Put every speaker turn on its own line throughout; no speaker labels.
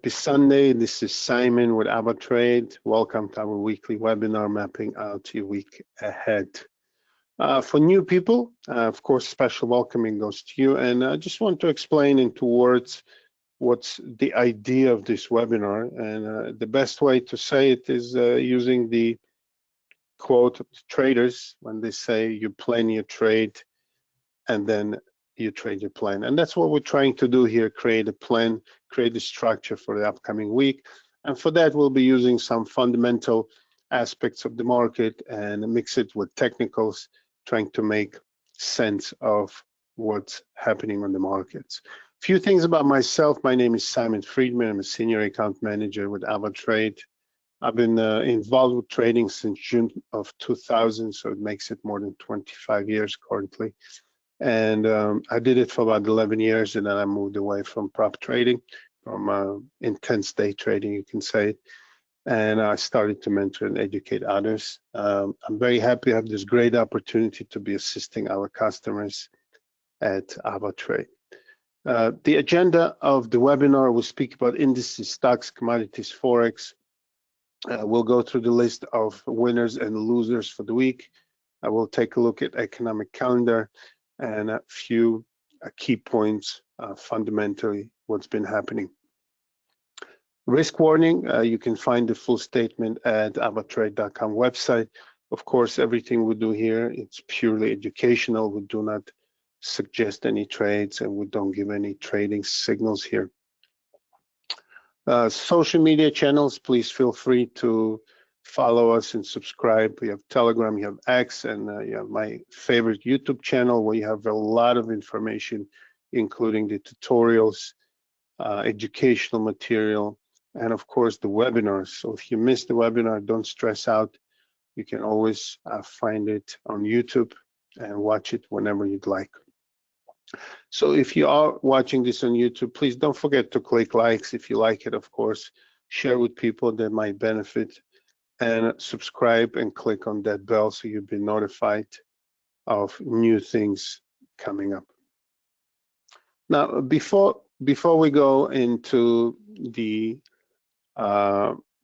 Happy Sunday. This is Simon with AvaTrade. Welcome to our weekly webinar mapping out your week ahead. For new people, of course, special welcoming goes to you. And I just want to explain in 2 words what's the idea of this webinar. And the best way to say it is using the quote of the traders when they say you plan your trade and then you trade your plan. And that's what we're trying to do here, create a plan, create a structure for the upcoming week. And for that, we'll be using some fundamental aspects of the market and mix it with technicals, trying to make sense of what's happening on the markets. A few things about myself. My name is Simon Friedman. I'm a senior account manager with AvaTrade. I've been involved with trading since June of 2000, so it makes it more than 25 years currently. And I did it for about 11 years, and then I moved away from prop trading, from intense day trading, you can say. And I started to mentor and educate others. I'm very happy to have this great opportunity to be assisting our customers at AvaTrade. The agenda of the webinar will speak about indices, stocks, commodities, Forex. We'll go through the list of winners and losers for the week. I will take a look at economic calendar and a few key points, fundamentally, what's been happening. Risk warning, you can find the full statement at avatrade.com website. Of course, everything we do here, it's purely educational. We do not suggest any trades and we don't give any trading signals here. Social media channels, please feel free to follow us and subscribe. We have Telegram, you have X, and you have my favorite YouTube channel where you have a lot of information, including the tutorials, educational material, and of course the webinars. So if you missed the webinar, don't stress out. You can always find it on YouTube and watch it whenever you'd like. So if you are watching this on YouTube, please don't forget to click likes if you like it, of course. Share with people that might benefit. And subscribe and click on that bell so you'll be notified of new things coming up. Now, before we go into the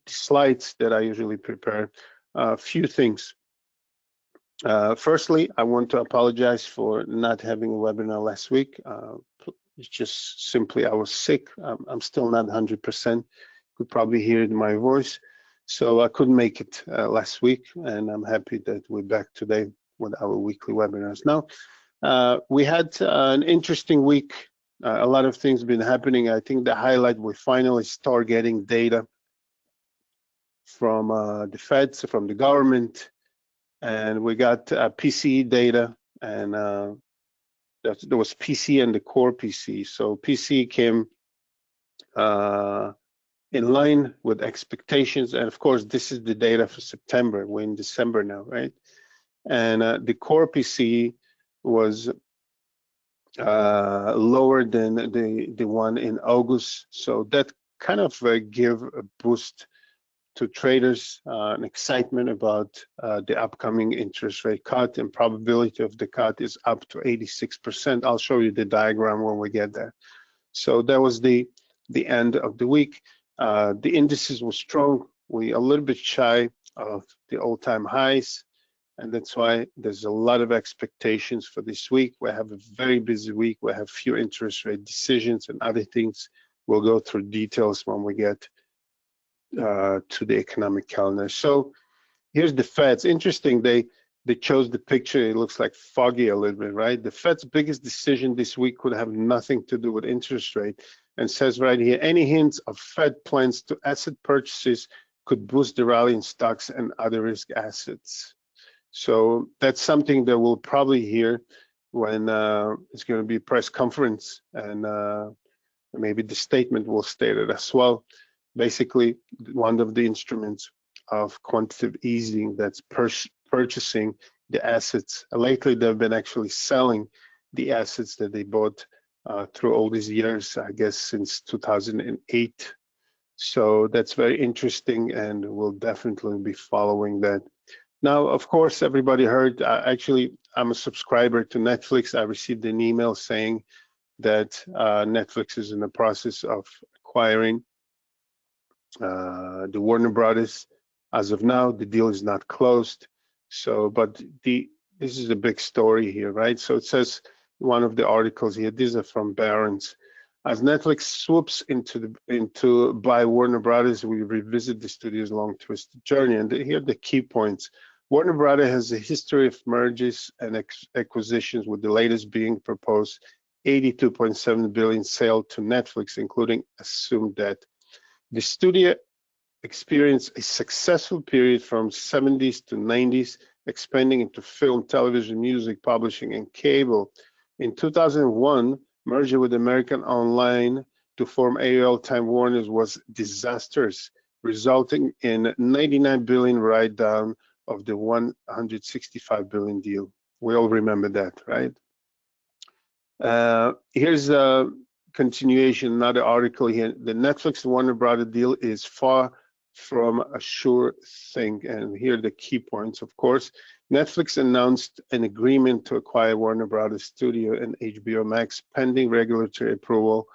slides that I usually prepare, a few things. Firstly, I want to apologize for not having a webinar last week. It's just simply I was sick. I'm still not 100%. You could probably hear it in my voice. So I couldn't make it last week, and I'm happy that we're back today with our weekly webinars. Now, we had an interesting week. A lot of things been happening. I think the highlight, we finally start getting data from the feds, from the government, and we got PCE data, and there was PCE and the core PCE. So PCE came in line with expectations, and of course this is the data for September. We're in December now, right? And the core PCE was lower than the one in August, so that kind of give a boost to traders, an excitement about the upcoming interest rate cut, and probability of the cut is up to 86%. I'll show you the diagram when we get there. So that was the end of the week. The indices were strong. We a little bit shy of the all-time highs, and that's why there's a lot of expectations for this week. We have a very busy week. We have few interest rate decisions and other things. We'll go through details when we get to the economic calendar. So here's the Fed's. Interesting, they chose the picture. It looks like foggy a little bit, right? The Fed's biggest decision this week could have nothing to do with interest rate, and says right here, any hints of Fed plans to asset purchases could boost the rally in stocks and other risk assets. So that's something that we'll probably hear when it's going to be a press conference, and maybe the statement will state it as well. Basically, one of the instruments of quantitative easing that's purchasing the assets. Lately, they've been actually selling the assets that they bought through all these years, I guess since 2008. So that's very interesting, and we'll definitely be following that. Now, of course, everybody heard, actually, I'm a subscriber to Netflix. I received an email saying that Netflix is in the process of acquiring the Warner Brothers. As of now, the deal is not closed. So, but this is a big story here, right? So it says one of the articles here. These are from Barron's. As Netflix swoops into buy Warner Brothers, we revisit the studio's long twisted journey. And here are the key points. Warner Brothers has a history of mergers and acquisitions, with the latest being proposed 82.7 billion sale to Netflix, including assumed debt. The studio experienced a successful period from 70s to 90s, expanding into film, television, music, publishing, and cable. In 2001, merger with American Online to form AOL Time Warner was disastrous, resulting in 99 billion write-down of the 165 billion deal. We all remember that, right? Here's a continuation, another article here. The Netflix Warner Brothers deal is far from a sure thing. And here are the key points, of course. Netflix announced an agreement to acquire Warner Brothers Studio and HBO Max pending regulatory approval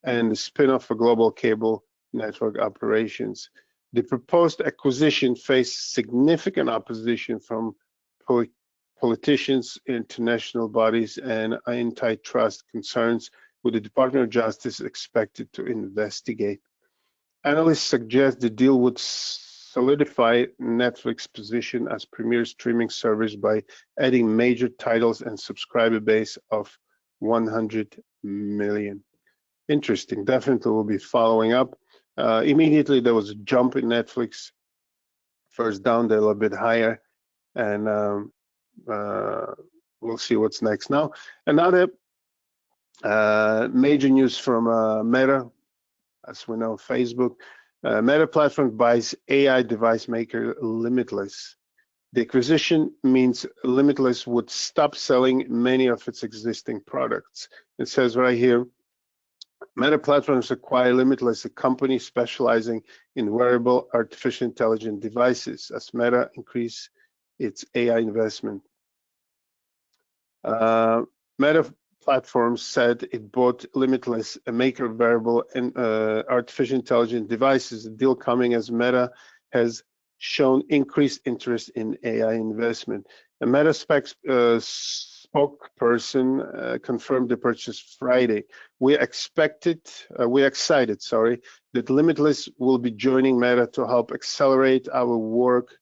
and the spin-off for global cable network operations. The proposed acquisition faced significant opposition from politicians, international bodies, and antitrust concerns, with the Department of Justice expected to investigate. Analysts suggest the deal would solidify Netflix's position as premier streaming service by adding major titles and subscriber base of 100 million. Interesting. Definitely will be following up. Immediately there was a jump in Netflix. First down, they're a little bit higher, and we'll see what's next. Now, another major news from Meta. As we know, Facebook. Meta Platform buys AI device maker Limitless. The acquisition means Limitless would stop selling many of its existing products. It says right here, Meta Platforms acquire Limitless, a company specializing in wearable artificial intelligence devices, as Meta increases its AI investment. Meta Platforms said it bought Limitless, a maker of wearable and artificial intelligence devices. The deal coming as Meta has shown increased interest in AI investment. A Meta spokesperson confirmed the purchase Friday. We're excited, that Limitless will be joining Meta to help accelerate our work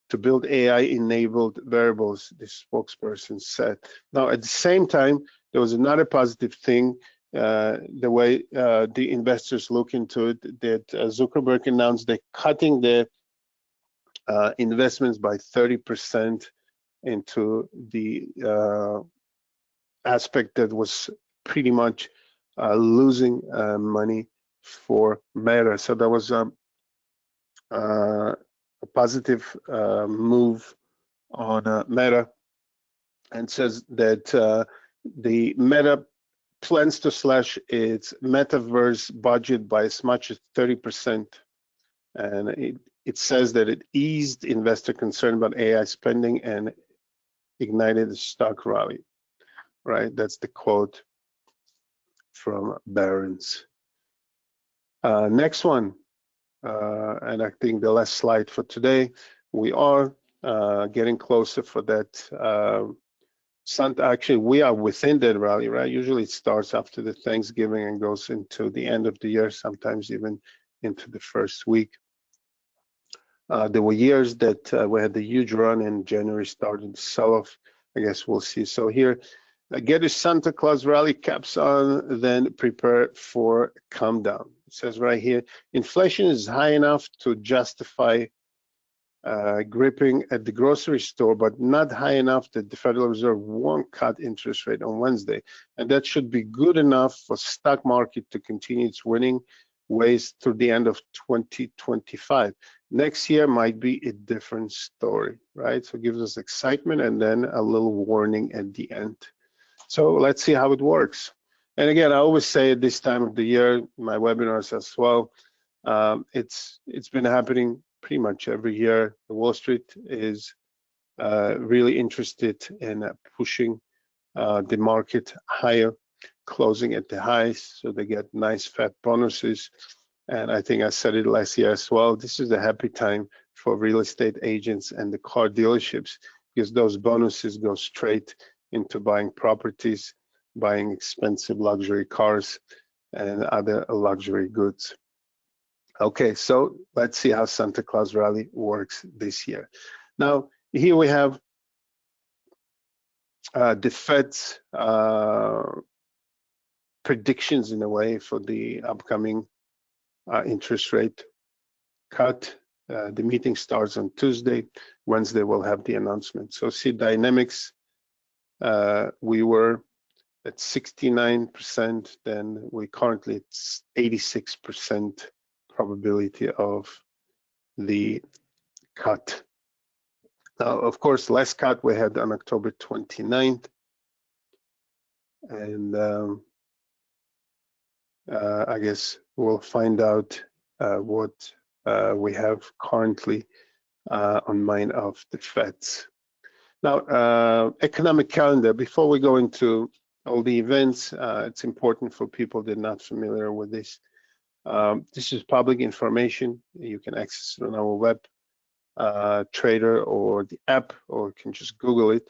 to build AI-enabled wearables, the spokesperson said. Now, at the same time, there was another positive thing, the way the investors look into it, that Zuckerberg announced they're cutting their investments by 30% into the aspect that was pretty much losing money for Meta. So that was a positive move on Meta, and says that the Meta plans to slash its metaverse budget by as much as 30%. And it says that it eased investor concern about AI spending and ignited the stock rally, right? That's the quote from Barron's. Next one, and I think the last slide for today. We are getting closer for that. Actually, we are within that rally, right? Usually it starts after the Thanksgiving and goes into the end of the year, sometimes even into the first week. There were years that we had the huge run in January, started to sell off. I guess we'll see. So here, get a Santa Claus rally caps on, then prepare for calm down. It says right here, inflation is high enough to justify gripping at the grocery store, but not high enough that the Federal Reserve won't cut interest rate on Wednesday. And that should be good enough for stock market to continue its winning ways through the end of 2025. Next year might be a different story, right? So it gives us excitement and then a little warning at the end. So let's see how it works. And again, I always say at this time of the year, my webinars as well, it's been happening pretty much every year. The Wall Street is really interested in pushing the market higher, closing at the highs, so they get nice fat bonuses. And I think I said it last year as well. This is a happy time for real estate agents and the car dealerships, because those bonuses go straight into buying properties, buying expensive luxury cars and other luxury goods. Okay, so let's see how Santa Claus Rally works this year. Now, here we have the Fed's predictions in a way for the upcoming interest rate cut. The meeting starts on Tuesday. Wednesday we'll have the announcement. So see dynamics, we were at 69%, then we currently it's 86% probability of the cut. Now, of course, last cut we had on October 29th, and I guess we'll find out what we have currently on mind of the Feds. Now, economic calendar. Before we go into all the events, it's important for people that are not familiar with this. This is public information. You can access it on our web trader or the app, or you can just Google it.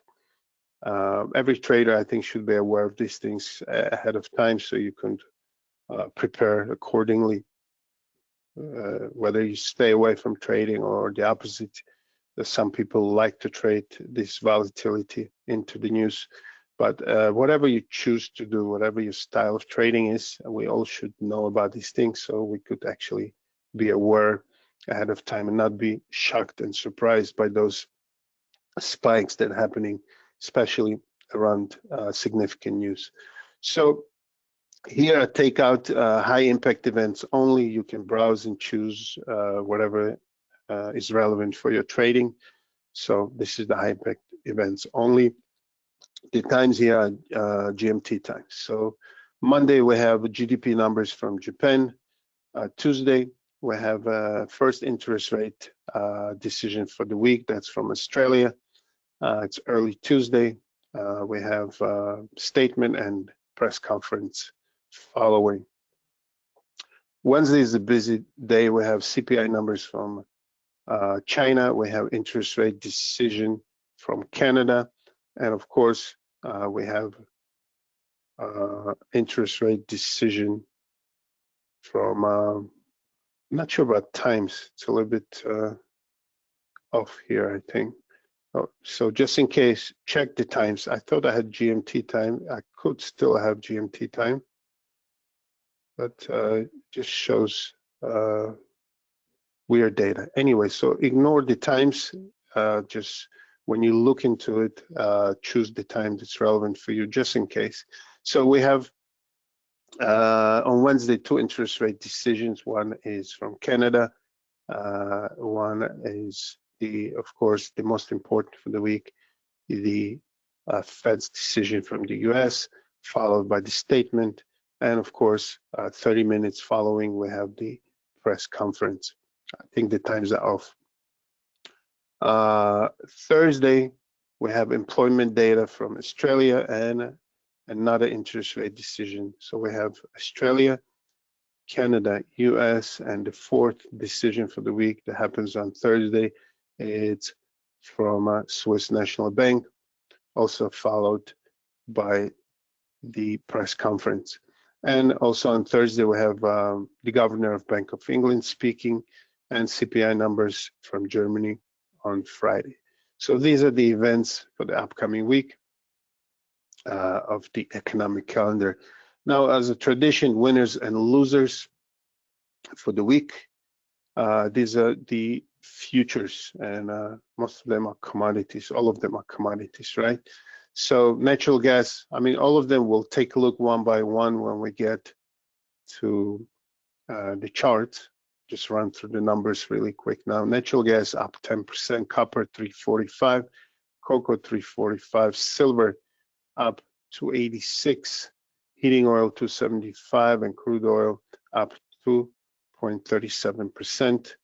Every trader, I think, should be aware of these things ahead of time, so you can prepare accordingly. Whether you stay away from trading or the opposite, some people like to trade this volatility into the news. But whatever you choose to do, whatever your style of trading is, we all should know about these things, so we could actually be aware ahead of time and not be shocked and surprised by those spikes that are happening, especially around significant news. So here I take out high impact events only. You can browse and choose whatever is relevant for your trading. So this is the high impact events only. The times here are GMT times. So Monday we have GDP numbers from Japan. Tuesday we have first interest rate decision for the week. That's from Australia. It's early Tuesday. We have statement and press conference following. Wednesday is a busy day. We have CPI numbers from China. We have interest rate decision from Canada. And of course, we have interest rate decision from, I'm not sure about times. It's a little bit off here, I think. Oh, so just in case, check the times. I thought I had GMT time. I could still have GMT time, but just shows weird data. Anyway, so ignore the times. Just when you look into it, choose the time that's relevant for you, just in case. So we have on Wednesday 2 interest rate decisions. One is from Canada. One is of course, the most important for the week, the Fed's decision from the US, followed by the statement, and of course, 30 minutes following, we have the press conference. I think the times are off. Thursday, we have employment data from Australia and another interest rate decision. So we have Australia, Canada, US, and the 4th decision for the week that happens on Thursday. It's from Swiss National Bank, also followed by the press conference. And also on Thursday, we have the governor of Bank of England speaking, and CPI numbers from Germany on Friday. So these are the events for the upcoming week of the economic calendar. Now, as a tradition, winners and losers for the week. These are the futures, and most of them are commodities. All of them are commodities, right? So natural gas, I mean, all of them, we'll take a look one by one when we get to the charts. Just run through the numbers really quick now. Natural gas up 10%, copper 345, cocoa 345, silver up 286, heating oil 275, and crude oil up 2.37%.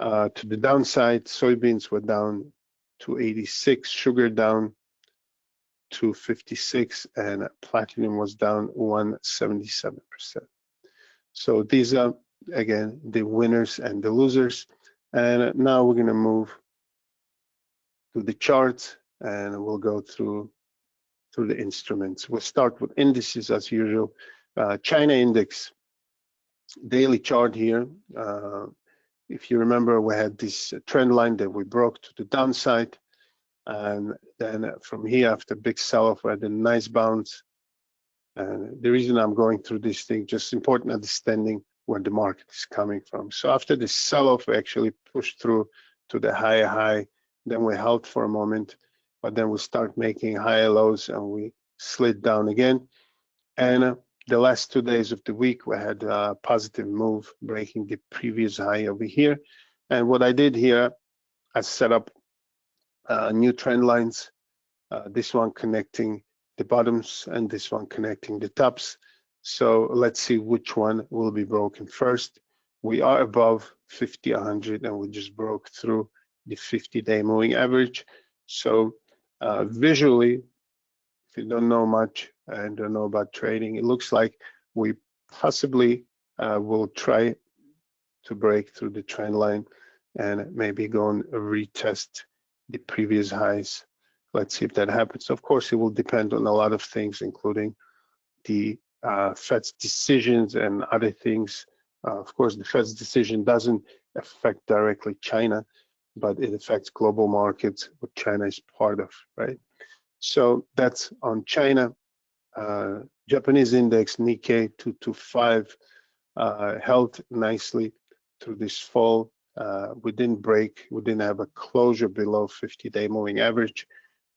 To the downside, soybeans were down 286, sugar down 256, and platinum was down 177%. So these are again, the winners and the losers. And now we're going to move to the charts, and we'll go through the instruments. We'll start with indices as usual. China index daily chart here. If you remember, we had this trend line that we broke to the downside, and then from here, after big sell-off, we had a nice bounce. And the reason I'm going through this thing, just important understanding where the market is coming from. So after the sell-off, we actually pushed through to the higher high. Then we held for a moment, but then we start making higher lows, and we slid down again. And the last 2 days of the week, we had a positive move, breaking the previous high over here. And what I did here, I set up new trend lines, this one connecting the bottoms and this one connecting the tops. So let's see which one will be broken first. We are above 50, 100, and we just broke through the 50-day moving average. So visually, if you don't know much and don't know about trading, it looks like we possibly will try to break through the trend line and maybe go and retest the previous highs. Let's see if that happens. Of course, it will depend on a lot of things, including the Fed's decisions and other things. Of course, the Fed's decision doesn't affect directly China, but it affects global markets, what China is part of, right? So that's on China. Japanese index Nikkei 225 held nicely through this fall. We didn't break, we didn't have a closure below 50-day moving average,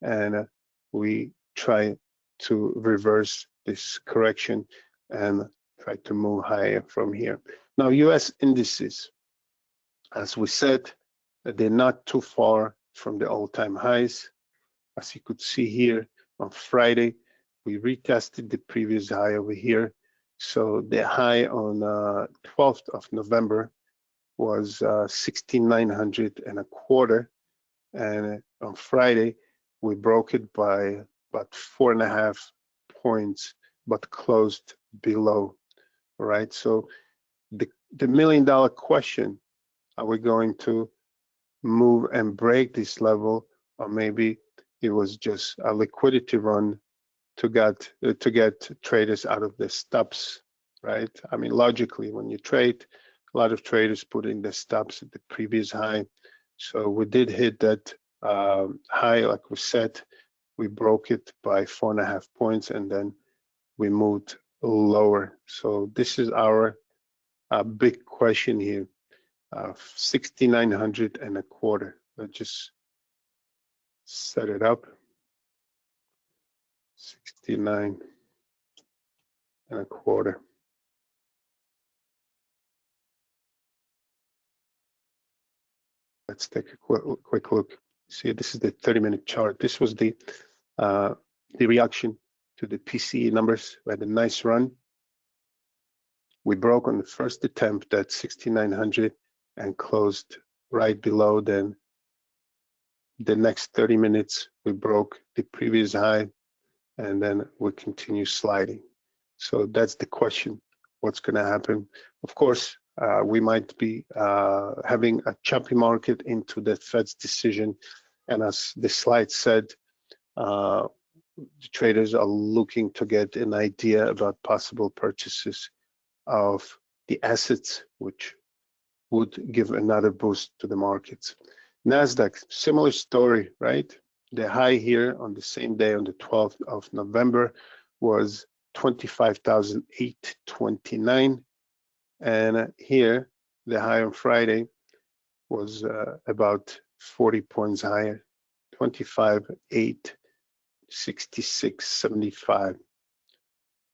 and we try to reverse this correction and try to move higher from here. Now, US indices, as we said, they're not too far from the all-time highs. As you could see here on Friday, we retested the previous high over here. So the high on 12th of November was 16,925, and on Friday we broke it by about 4.5 points, but closed below. Right. So the $1 million question: are we going to move and break this level, or maybe it was just a liquidity run to get traders out of the stops, right? I mean, logically, when you trade, a lot of traders put in the stops at the previous high. So we did hit that high, like we said. We broke it by 4.5 points, and then we moved lower. So this is our big question here, 6,925. Let's just set it up. 69.25. Let's take a quick look. See, this is the 30-minute chart. This was the reaction to the PCE numbers. We had a nice run. We broke on the first attempt at 6,900 and closed right below. Then the next 30 minutes, we broke the previous high, and then we continue sliding. So that's the question: what's going to happen? Of course, we might be having a choppy market into the Fed's decision, and as the slide said, the traders are looking to get an idea about possible purchases of the assets, which would give another boost to the markets. Nasdaq, similar story, right? The high here on the same day, on the 12th of November, was 25,829, and here the high on Friday was about 40 points higher, 25,866.75.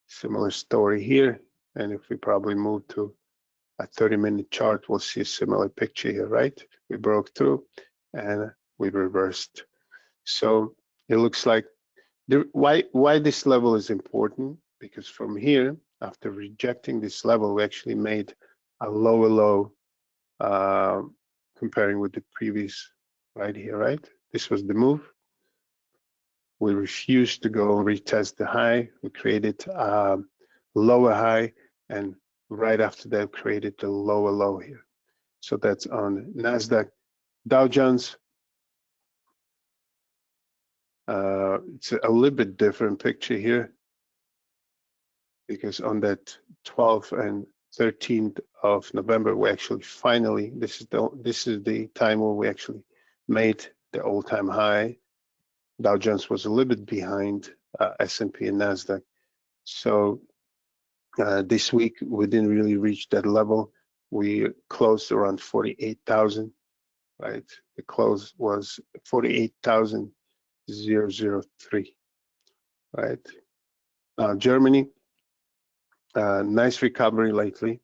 Similar story here, and if we probably move to a 30-minute chart, we'll see a similar picture here, right? We broke through and we reversed. So it looks like why this level is important, because from here, after rejecting this level, we actually made a lower low comparing with the previous right here, right? This was the move. We refused to go and retest the high. We created a lower high and right after they've created the lower low here. So that's on NASDAQ. Dow Jones, it's a little bit different picture here, because on that 12th and 13th of November, we actually finally, this is the time where we actually made the all-time high. Dow Jones was a little bit behind S&P and NASDAQ. So this week we didn't really reach that level. We closed around 48,000, right? The close was 48,003, right? Germany, nice recovery lately,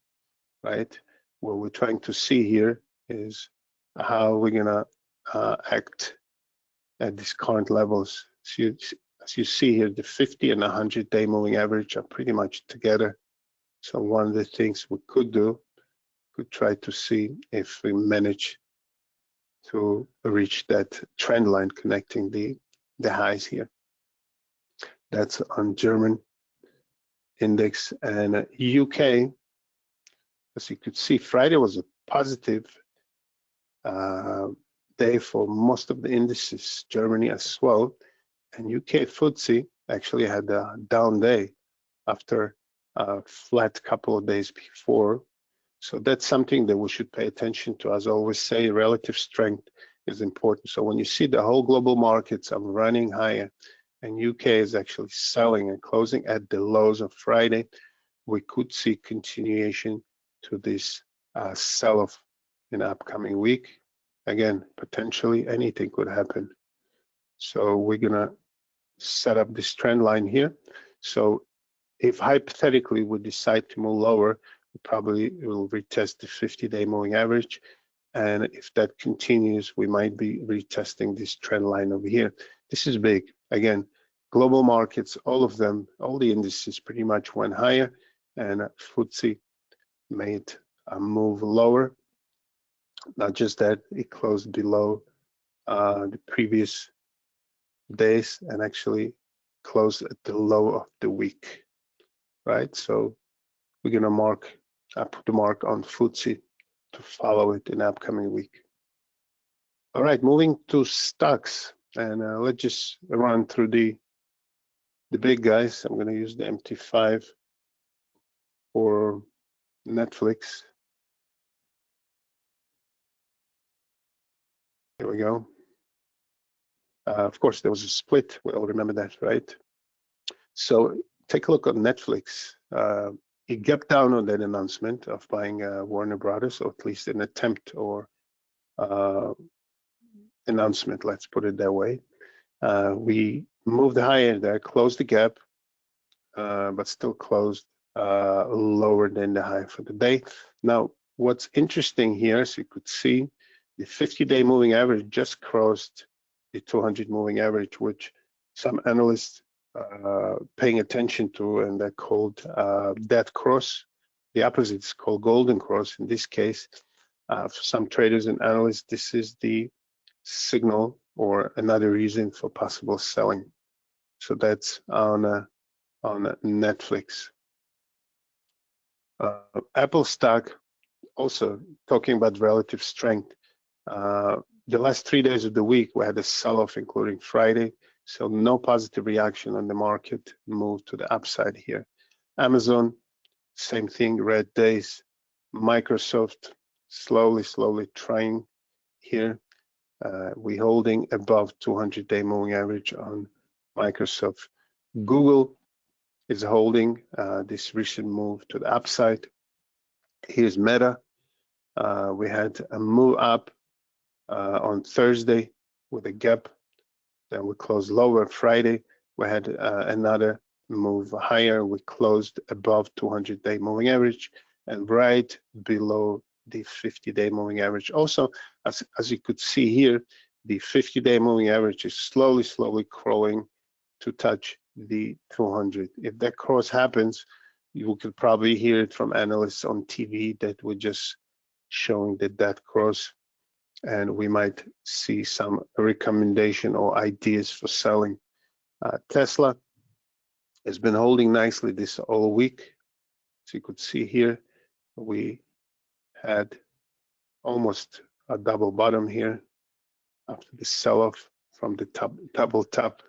right? What we're trying to see here is how we're gonna act at these current levels. So as you see here, the 50 and 100-day moving average are pretty much together. So one of the things we could do, could try to see if we manage to reach that trend line connecting the highs here. That's on German index. And UK, as you could see, Friday was a positive day for most of the indices, Germany as well. And UK FTSE actually had a down day after a flat couple of days before. So that's something that we should pay attention to. As I always say, relative strength is important. So when you see the whole global markets are running higher and UK is actually selling and closing at the lows of Friday, we could see continuation to this sell-off in the upcoming week. Again, potentially anything could happen. So we're gonna set up this trend line here. So if hypothetically we decide to move lower, we probably will retest the 50-day moving average. And if that continues, we might be retesting this trend line over here. This is big. Again, global markets, all of them, all the indices pretty much went higher, and FTSE made a move lower. Not just that, it closed below the previous days and actually closed at the low of the week, right? So we're gonna put the mark on FTSE to follow it in the upcoming week. All right, moving to stocks, and let's just run through the big guys. I'm gonna use the MT5 for Netflix. Here we go. Of course, there was a split. We all remember that, right? So take a look at Netflix. It gapped down on that announcement of buying Warner Brothers, or at least an attempt or announcement, let's put it that way. We moved higher there, closed the gap, but still closed lower than the high for the day. Now, what's interesting here, as you could see, the 50-day moving average just crossed the 200 moving average, which some analysts paying attention to, and they're called dead cross. The opposite is called golden cross. In this case, for some traders and analysts, this is the signal or another reason for possible selling. So that's on Netflix. Apple stock, also talking about relative strength. The last 3 days of the week, we had a sell-off, including Friday. So no positive reaction on the market, moved to the upside here. Amazon, same thing, red days. Microsoft, slowly trying here. We're holding above 200-day moving average on Microsoft. Google is holding this recent move to the upside. Here's Meta. We had a move up on Thursday with a gap. Then we closed lower Friday. We had another move higher. We closed above 200-day moving average and right below the 50-day moving average. Also, as you could see here, the 50-day moving average is slowly crawling to touch the 200. If that cross happens, you could probably hear it from analysts on TV that we're just showing that cross, and we might see some recommendation or ideas for selling. Tesla has been holding nicely this all week. So you could see here, we had almost a double bottom here after the sell-off from the top, double top.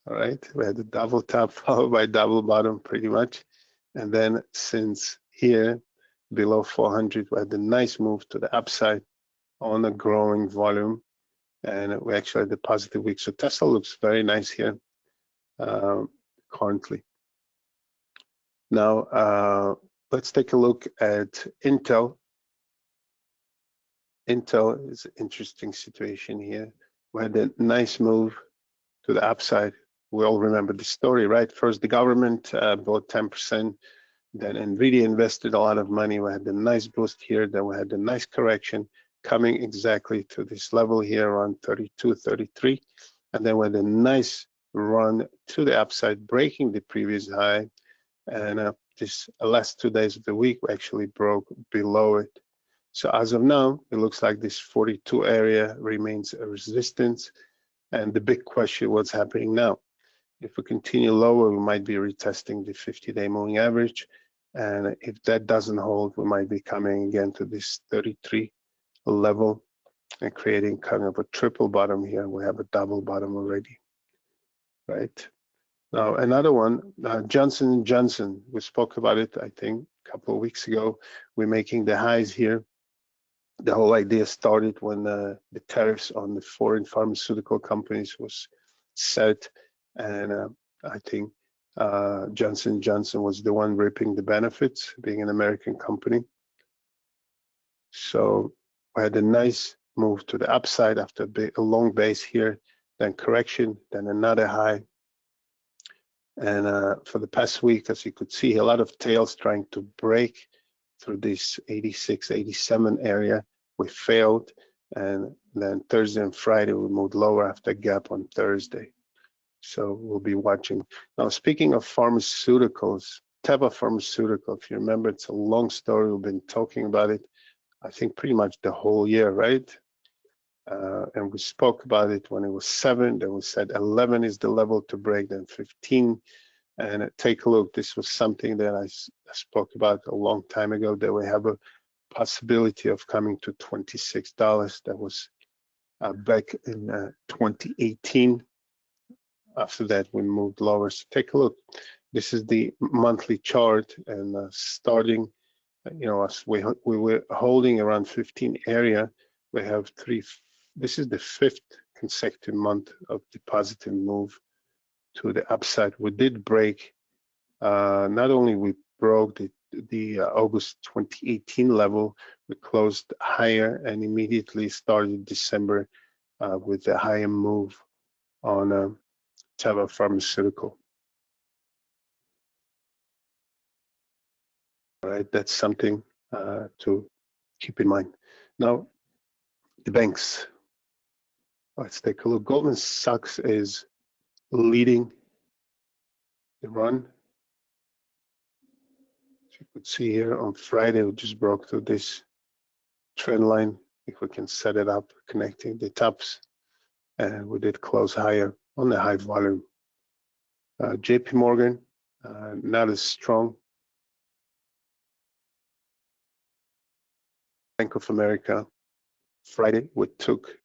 All right, we had a double top followed by double bottom pretty much. And then since here below 400, we had a nice move to the upside on a growing volume. And we actually had a positive week. So Tesla looks very nice here currently. Now, let's take a look at Intel. Intel is an interesting situation here. We had a nice move to the upside. We all remember the story, right? First, the government bought 10%. Then NVIDIA invested a lot of money. We had a nice boost here. Then we had a nice correction coming exactly to this level here around 32, 33. And then we had a nice run to the upside, breaking the previous high. And this last 2 days of the week, we actually broke below it. So as of now, it looks like this 42 area remains a resistance. And the big question, what's happening now? If we continue lower, we might be retesting the 50-day moving average. And if that doesn't hold, we might be coming again to this 33 level and creating kind of a triple bottom here. We have a double bottom already, right? Now, another one, Johnson & Johnson, we spoke about it, I think, a couple of weeks ago. We're making the highs here. The whole idea started when the tariffs on the foreign pharmaceutical companies was set. And I think Johnson & Johnson was the one reaping the benefits, being an American company. So we had a nice move to the upside after a long base here, then correction, then another high. And for the past week, as you could see, a lot of tails trying to break through this 86, 87 area. We failed. And then Thursday and Friday, we moved lower after a gap on Thursday. So we'll be watching. Now, speaking of pharmaceuticals, Teva Pharmaceutical, if you remember, it's a long story. We've been talking about it, I think, pretty much the whole year, right? And we spoke about it when it was 7, then we said 11 is the level to break, then 15. And take a look, this was something that I spoke about a long time ago, that we have a possibility of coming to $26. That was back in 2018. After that, we moved lower. So take a look. This is the monthly chart, and starting, as we were holding around 15 area, we have this is the 5th consecutive month of the positive move to the upside. We did break, not only we broke the August 2018 level, we closed higher and immediately started December with a higher move on Teva Pharmaceutical. All right, that's something to keep in mind. Now, the banks. Let's take a look. Goldman Sachs is leading the run. As you could see here on Friday, we just broke through this trend line. If we can set it up, connecting the tops, and we did close higher on the high volume. JP Morgan, not as strong. Bank of America, Friday, we took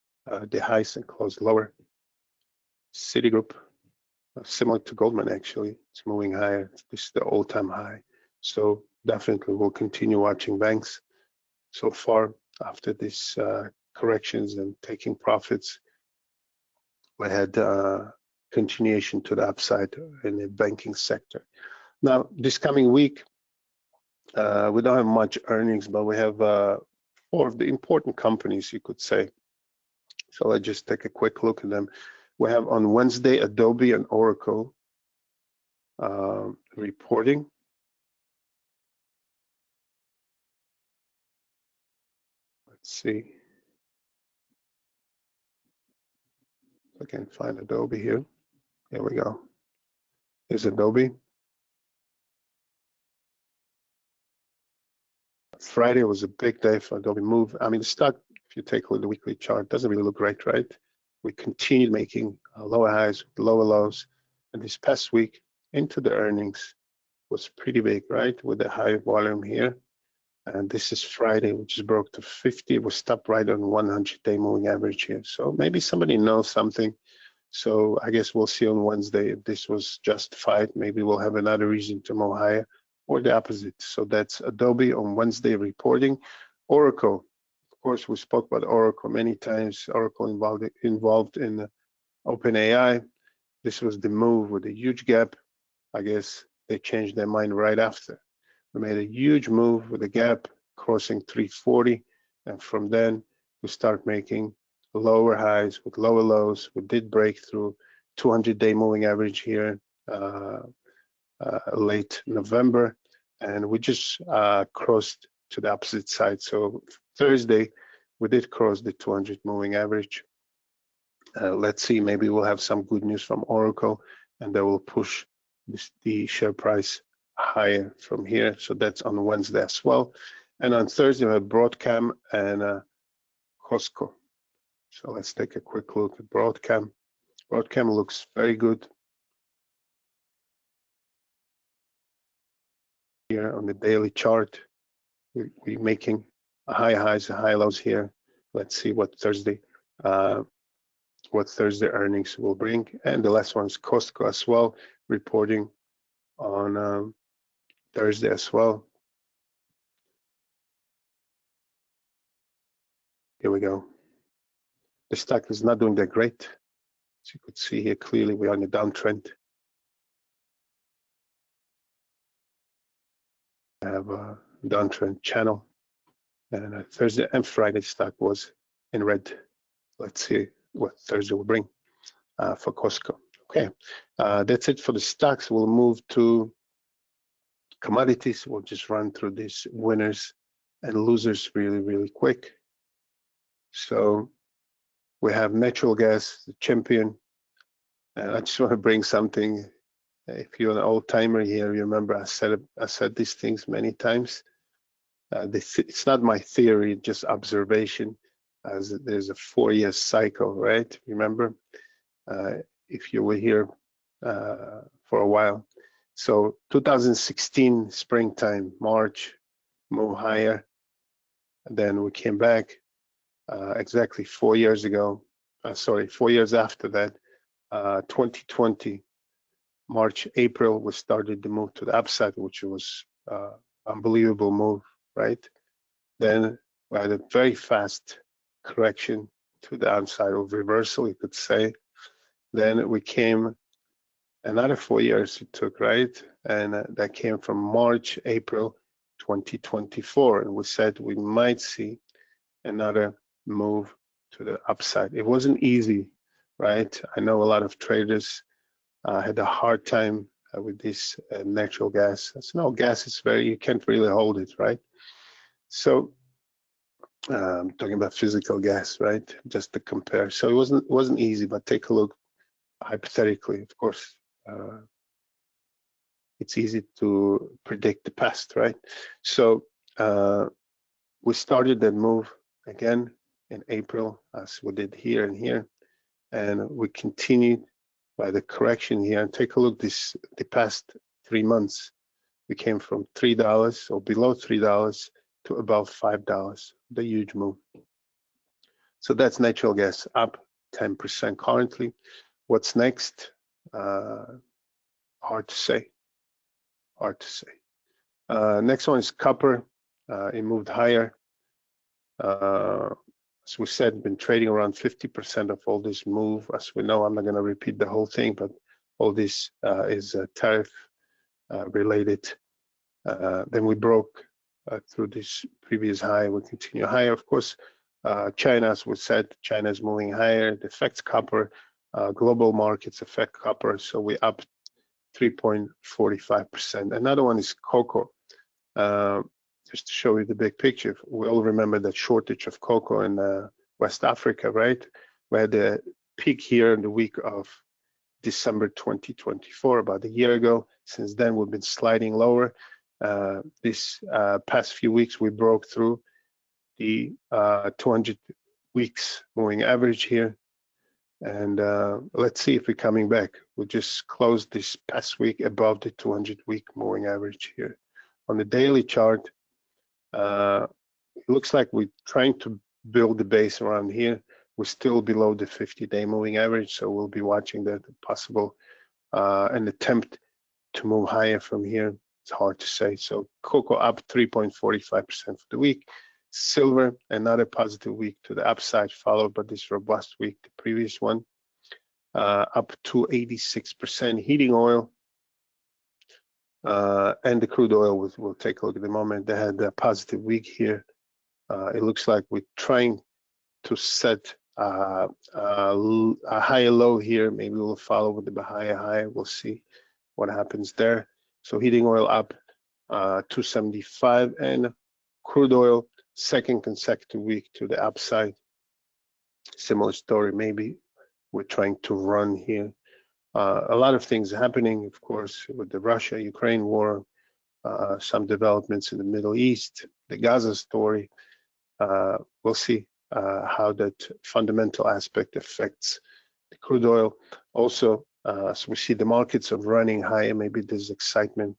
the highs and closed lower. Citigroup, similar to Goldman, actually, it's moving higher. This is the all-time high. So definitely we'll continue watching banks. So far, after these corrections and taking profits, we had continuation to the upside in the banking sector. Now, this coming week, we don't have much earnings, but we have 4 of the important companies, you could say. So let's just take a quick look at them. We have on Wednesday, Adobe and Oracle reporting. Let's see. I can find Adobe here. Here we go. Here's Adobe. Friday was a big day for Adobe move. I mean, the stock, if you take a look at the weekly chart, doesn't really look great, right? We continued making lower highs, lower lows, and this past week into the earnings was pretty big, right? With the high volume here. And this is Friday, which is broke to 50. We stopped right on 100-day moving average here. So maybe somebody knows something. So I guess we'll see on Wednesday if this was justified. Maybe we'll have another reason to move higher or the opposite. So that's Adobe on Wednesday reporting. Oracle, of course, we spoke about Oracle many times. Oracle involved in OpenAI. This was the move with a huge gap. I guess they changed their mind right after. We made a huge move with a gap crossing 340, and from then we start making lower highs with lower lows. We did break through 200-day moving average here late November, and we just crossed to the opposite side. So Thursday we did cross the 200 moving average. Let's see, maybe we'll have some good news from Oracle, and that will push the share price higher from here. So that's on Wednesday as well. And on Thursday, we have Broadcom and Costco. So let's take a quick look at Broadcom. Broadcom looks very good. Here on the daily chart, we're making a high highs and high lows here. Let's see what Thursday earnings will bring. And the last one is Costco as well, reporting on Thursday as well. Here we go. The stock is not doing that great. As you could see here, clearly we're on a downtrend. I have a downtrend channel, and Thursday and Friday stock was in red. Let's see what Thursday will bring for Costco. Okay, that's it for the stocks. We'll move to commodities. We'll just run through these winners and losers really quick. So we have natural gas, the champion. And I just want to bring something. If you're an old timer here, you remember I said these things many times. It's not my theory, just observation. As there's a 4-year cycle, right? Remember, if you were here for a while. So 2016 springtime, March, move higher. And then we came back exactly 4 years ago. 4 years after that, 2020, March, April, we started the move to the upside, which was unbelievable move, right? Then we had a very fast correction to the downside, or reversal, you could say. Then we came another 4 years it took, right? And that came from March, April 2024. And we said we might see another move to the upside. It wasn't easy, right? I know a lot of traders had a hard time with this natural gas. So no, gas is you can't really hold it, right? So I'm talking about physical gas, right? Just to compare. So it wasn't easy, but take a look hypothetically. Of course, it's easy to predict the past, right? So we started that move again in April, as we did here and here, and we continued by the correction here. And take a look the past 3 months. We came from $3 or below $3 to above $5, the huge move. So that's natural gas up 10% currently. What's next? Hard to say. Next one is copper. It moved higher. As we said, been trading around 50% of all this move. As we know, I'm not going to repeat the whole thing, but all this is tariff related. Then we broke through this previous high. We continue higher. Of course, China, as we said, China is moving higher. It affects copper. Global markets affect copper. So we're up 3.45%. Another one is cocoa. Just to show you the big picture, we all remember that shortage of cocoa in West Africa, right? We had a peak here in the week of December 2024, about a year ago. Since then, we've been sliding lower. This past few weeks, we broke through the 200 weeks moving average here. And let's see if we're coming back. We just closed this past week above the 200-week moving average here. On the daily chart, It looks like we're trying to build the base around here. We're still below the 50-day moving average, so we'll be watching that possible an attempt to move higher from here. It's hard to say. So cocoa up 3.45% for the week. Silver, another positive week to the upside, followed by this robust week, the previous one, up to 86%. Heating oil and the crude oil, we'll take a look at the moment. They had a positive week here. It looks like we're trying to set a higher low here. Maybe we'll follow with the higher high. We'll see what happens there. So heating oil up 275, and crude oil second consecutive week to the upside. Similar story. Maybe we're trying to run here. A lot of things happening, of course, with the Russia-Ukraine war, some developments in the Middle East, the Gaza story. We'll see how that fundamental aspect affects the crude oil. Also, so we see the markets are running higher. Maybe there's excitement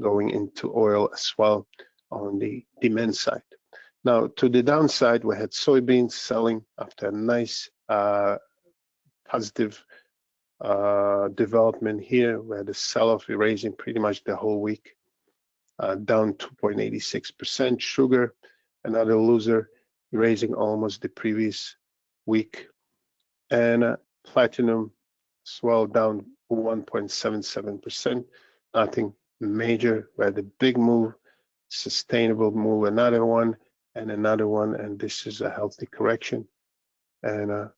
going into oil as well on the demand side. Now, to the downside, we had soybeans selling after a nice positive development here. We had a sell-off erasing pretty much the whole week, down 2.86%. Sugar, another loser, erasing almost the previous week. And platinum as well, down 1.77%. Nothing major. We had a big move, sustainable move, another one, and this is a healthy correction. And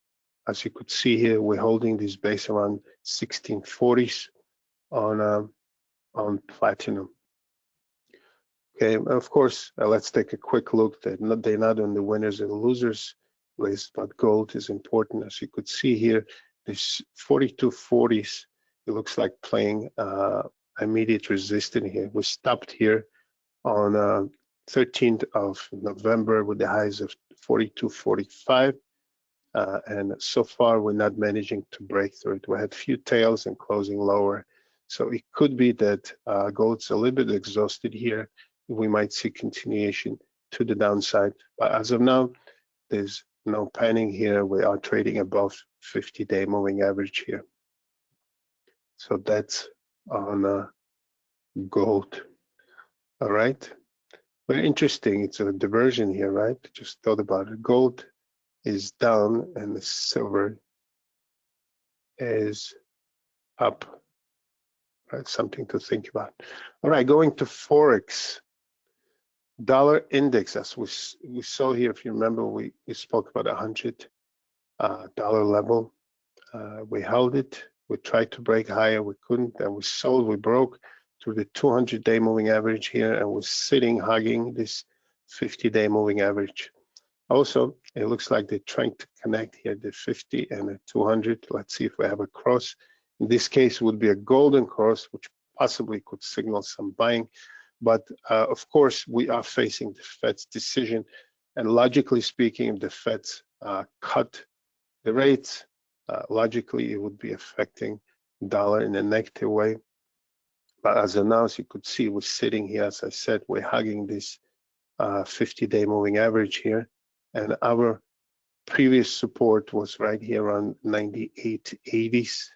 as you could see here, we're holding this base around 1640s on platinum. Okay, of course, let's take a quick look. They're not on the winners and losers list, but gold is important. As you could see here, this 4240s, it looks like playing immediate resistance here. We stopped here on 13th of November with the highs of 42.45. And so far, we're not managing to break through it. We had few tails and closing lower. So it could be that gold's a little bit exhausted here. We might see continuation to the downside. But as of now, there's no panning here. We are trading above 50-day moving average here. So that's on gold. All right. Very interesting. It's a diversion here, right? Just thought about it. Gold is down and the silver is up. Right, something to think about. All right, going to Forex. Dollar index, as we saw here, if you remember, we spoke about $100 level. We held it. We tried to break higher. We couldn't, and we sold. We broke through the 200-day moving average here, and we're sitting, hugging this 50-day moving average. Also, it looks like they're trying to connect here, the 50 and the 200. Let's see if we have a cross. In this case, it would be a golden cross, which possibly could signal some buying. But of course, we are facing the Fed's decision. And logically speaking, if the Feds cut the rates, logically, it would be affecting dollar in a negative way. But as of now, as you could see, we're sitting here, as I said, we're hugging this 50-day moving average here. And our previous support was right here on 98.80s.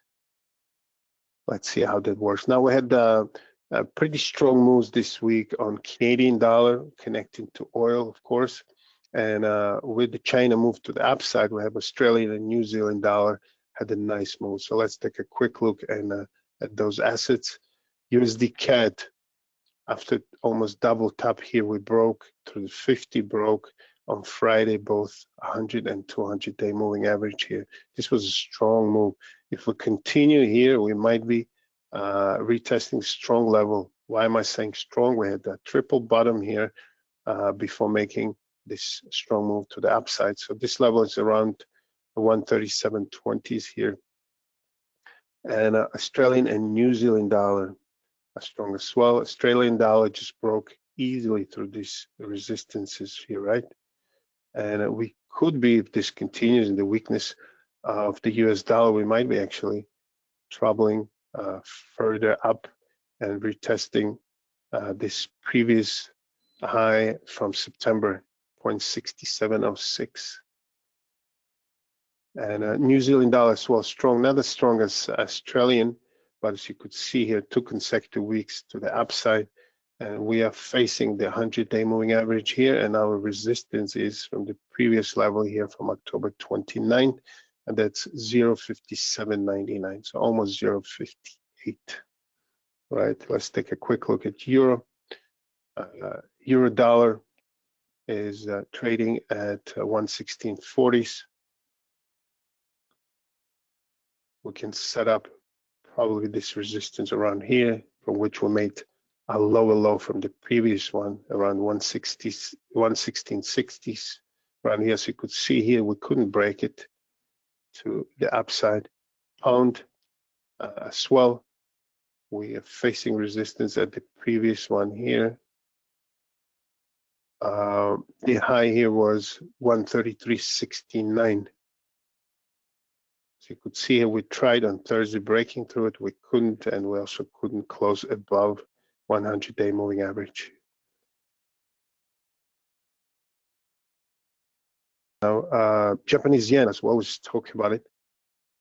Let's see how that works. Now we had pretty strong moves this week on Canadian dollar connecting to oil, of course. And with the China move to the upside, we have Australian and New Zealand dollar had a nice move. So let's take a quick look at those assets. USD CAD, after almost double top here, we broke through the 50, broke on Friday, both 100 and 200-day moving average here. This was a strong move. If we continue here, we might be retesting strong level. Why am I saying strong? We had a triple bottom here before making this strong move to the upside. So this level is around the 137.20s here. And Australian and New Zealand dollar are strong as well. Australian dollar just broke easily through these resistances here, right? And we could be, if this continues in the weakness of the US dollar, we might be actually troubling further up and retesting this previous high from September, 0.6706. And New Zealand dollar as well, strong, not as strong as Australian, but as you could see here, 2 consecutive weeks to the upside. And we are facing the 100-day moving average here, and our resistance is from the previous level here from October 29, and that's 0.5799, so almost 0.58. Right, let's take a quick look at euro. Euro dollar is trading at 116.40s. We can set up probably this resistance around here, from which we made a lower low from the previous one around 116.60s around here. So you could see here we couldn't break it to the upside. Pound as well, we are facing resistance at the previous one here. The high here was 133.69. So you could see here we tried on Thursday breaking through it, we couldn't, and we also couldn't close above 100-day moving average. Now, Japanese yen as well, we just talked about it.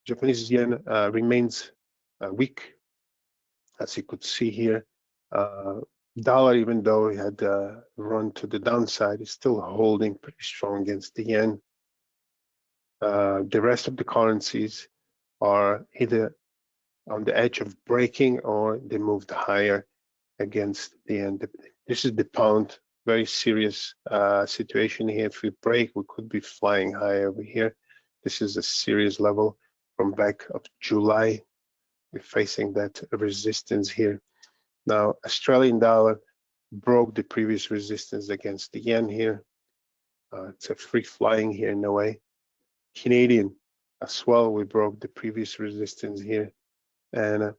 Japanese yen remains weak, as you could see here. Dollar, even though it had run to the downside, is still holding pretty strong against the yen. The rest of the currencies are either on the edge of breaking or they moved higher against the yen. This is the pound, very serious situation here. If we break, we could be flying high over here. This is a serious level from back of July. We're facing that resistance here. Now, Australian dollar broke the previous resistance against the yen here. It's a free flying here in a way. Canadian as well, we broke the previous resistance here. And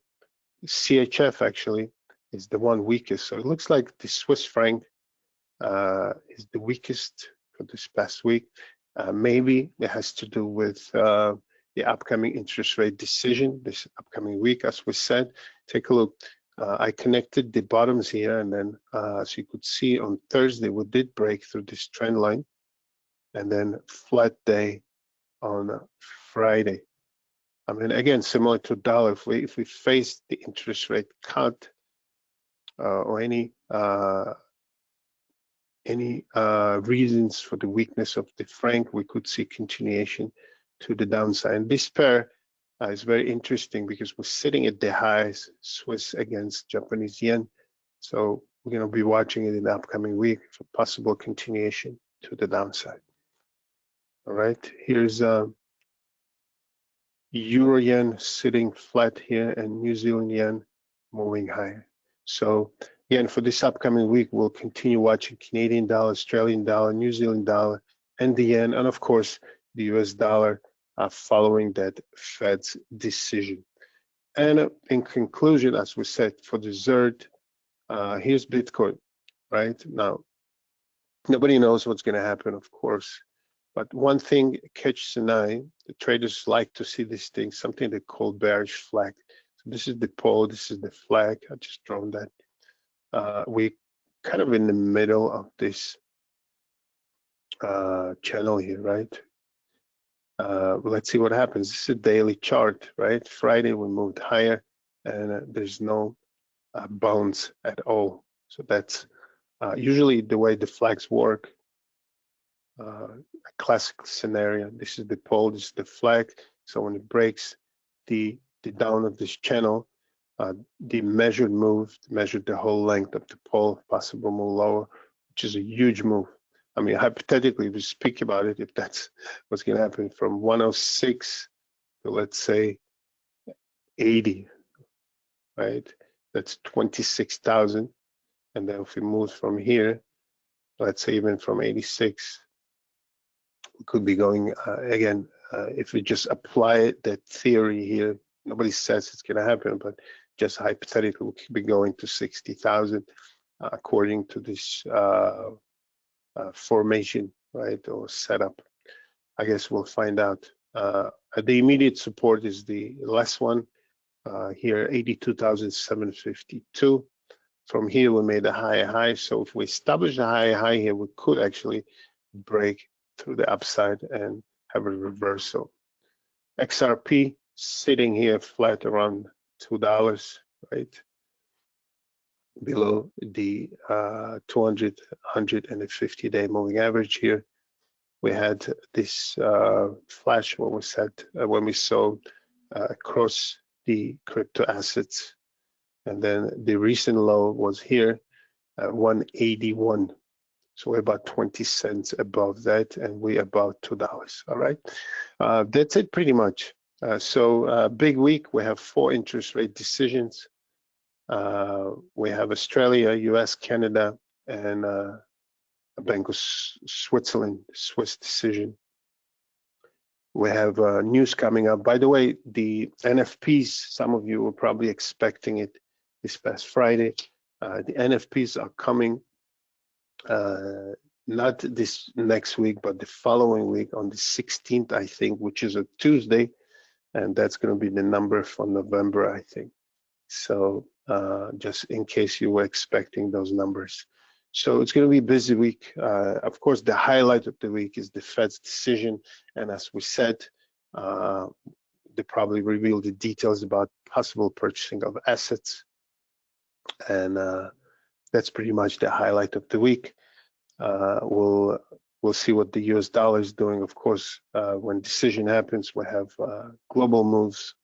CHF actually is the one weakest. So it looks like the Swiss franc is the weakest for this past week. Maybe it has to do with the upcoming interest rate decision this upcoming week. As we said, take a look. I connected the bottoms here, and then as you could see on Thursday, we did break through this trend line, and then flat day on Friday. I mean, again, similar to dollar, if we face the interest rate cut or any reasons for the weakness of the franc, we could see continuation to the downside. And this pair is very interesting because we're sitting at the highs, Swiss against Japanese yen. So we're going to be watching it in the upcoming week for possible continuation to the downside. All right, here's Euro yen sitting flat here and New Zealand yen moving higher. So again, for this upcoming week, we'll continue watching Canadian dollar, Australian dollar, New Zealand dollar, and the yen, and of course, the US dollar following that Fed's decision. And in conclusion, as we said, for dessert, here's Bitcoin, right? Now, nobody knows what's going to happen, of course. But one thing catches an eye, the traders like to see this thing, something they call bearish flag. So this is the pole, this is the flag. I just drawn that. We kind of in the middle of this channel here, right? Let's see what happens. This is a daily chart, right? Friday we moved higher, and there's no bounce at all. So that's usually the way the flags work. A classic scenario. This is the pole, this is the flag. So when it breaks the down of this channel, the measured move measured the whole length of the pole, possible move lower, which is a huge move. I mean, hypothetically, if we speak about it, if that's what's going to happen from 106 to, let's say, 80, right? That's 26,000. And then if we move from here, let's say even from 86, we could be going again, if we just apply that theory here, nobody says it's going to happen, but just hypothetically, we could be going to 60,000 according to this formation, right, or setup. I guess we'll find out. The immediate support is the last one here, 82,752. From here, we made a higher high. So if we establish a higher high here, we could actually break through the upside and have a reversal. XRP sitting here flat around $2, right? Below the 200, 100, and the 50-day moving average here. We had this flash when we said when we sold across the crypto assets, and then the recent low was here at 181. So we're about 20 cents above that, and we're about $2. All right, that's it pretty much. So big week. We have 4 interest rate decisions. We have Australia, US, Canada, and Bank of Switzerland, Swiss decision. We have news coming up. By the way, the NFPs, some of you were probably expecting it this past Friday. The NFPs are coming not this next week, but the following week on the 16th, I think, which is a Tuesday. And that's going to be the number for November, I think. So just in case you were expecting those numbers. So it's going to be a busy week. Of course, the highlight of the week is the Fed's decision. And as we said, they probably reveal the details about possible purchasing of assets. And that's pretty much the highlight of the week. We'll see what the US dollar is doing. Of course, when decision happens, we have global moves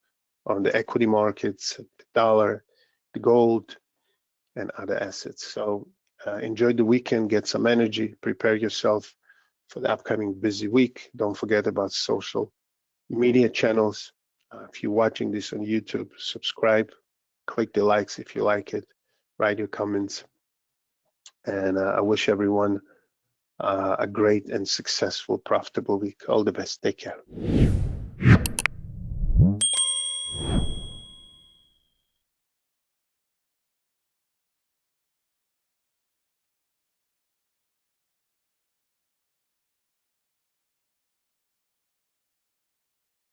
on the equity markets, the dollar, the gold, and other assets. So enjoy the weekend, get some energy, prepare yourself for the upcoming busy week. Don't forget about social media channels. If you're watching this on YouTube, subscribe, click the likes if you like it, write your comments. And I wish everyone a great and successful, profitable week. All the best. Take care.